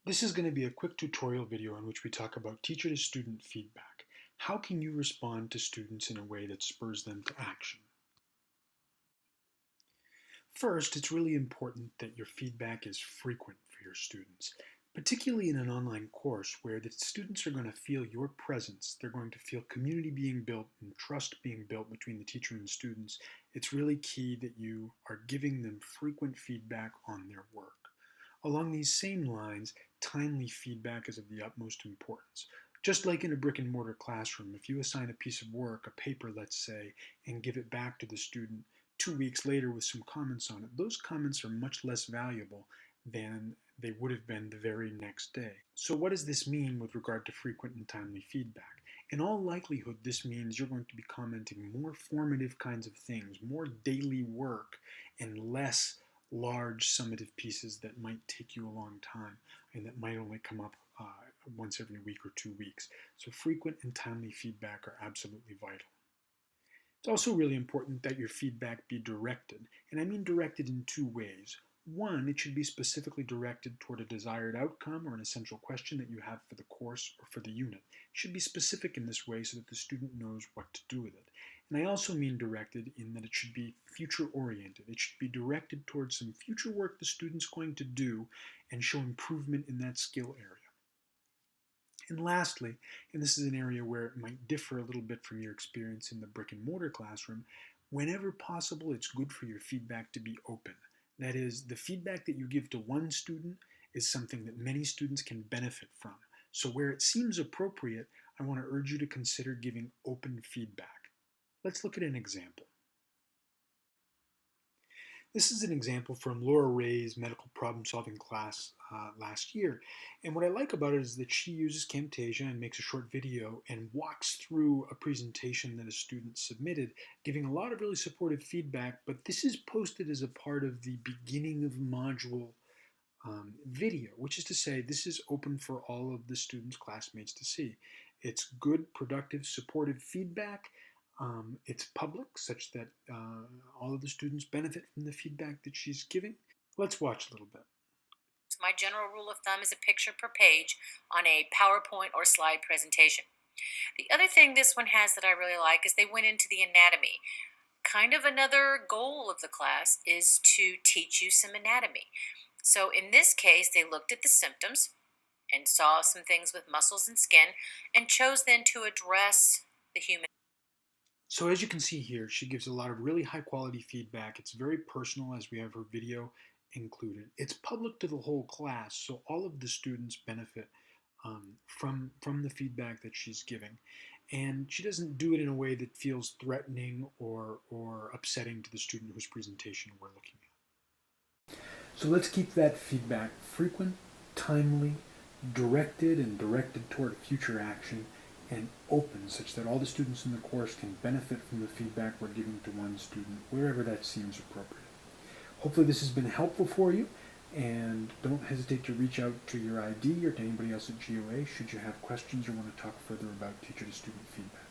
This is going to be a quick tutorial video in which we talk about teacher-to-student feedback. How can you respond to students in a way that spurs them to action? First, it's really important that your feedback is frequent for your students, particularly in an online course where the students are going to feel your presence. They're going to feel community being built and trust being built between the teacher and students. It's really key that you are giving them frequent feedback on their work. Along these same lines, timely feedback is of the utmost importance. Just like in a brick and mortar classroom, if you assign a piece of work, a paper let's say, and give it back to the student 2 weeks later with some comments on it, those comments are much less valuable than they would have been the very next day. So what does this mean with regard to frequent and timely feedback? In all likelihood, this means you're going to be commenting more formative kinds of things, more daily work, and less large summative pieces that might take you a long time and that might only come up once every week or 2 weeks. So frequent and timely feedback are absolutely vital. It's also really important that your feedback be directed, and I mean directed in two ways. One, it should be specifically directed toward a desired outcome or an essential question that you have for the course or for the unit. It should be specific in this way so that the student knows what to do with it. And I also mean directed in that it should be future-oriented. It should be directed towards some future work the student's going to do and show improvement in that skill area. And lastly, and this is an area where it might differ a little bit from your experience in the brick and mortar classroom, whenever possible, it's good for your feedback to be open. That is, the feedback that you give to one student is something that many students can benefit from. So where it seems appropriate, I want to urge you to consider giving open feedback. Let's look at an example. This is an example from Laura Ray's medical problem-solving class last year. And what I like about it is that she uses Camtasia and makes a short video and walks through a presentation that a student submitted, giving a lot of really supportive feedback, but this is posted as a part of the beginning of module video, which is to say this is open for all of the students' classmates to see. It's good, productive, supportive feedback. It's public, such that all of the students benefit from the feedback that she's giving. Let's watch a little bit. My general rule of thumb is a picture per page on a PowerPoint or slide presentation. The other thing this one has that I really like is they went into the anatomy. Kind of another goal of the class is to teach you some anatomy. So in this case, they looked at the symptoms and saw some things with muscles and skin and chose then to address the human. So as you can see here, she gives a lot of really high quality feedback. It's very personal as we have her video included. It's public to the whole class, so all of the students benefit from the feedback that she's giving. And she doesn't do it in a way that feels threatening or upsetting to the student whose presentation we're looking at. So let's keep that feedback frequent, timely, directed toward future action, and open such that all the students in the course can benefit from the feedback we're giving to one student wherever that seems appropriate. Hopefully this has been helpful for you, and don't hesitate to reach out to your ID or to anybody else at GOA should you have questions or want to talk further about teacher-to-student feedback.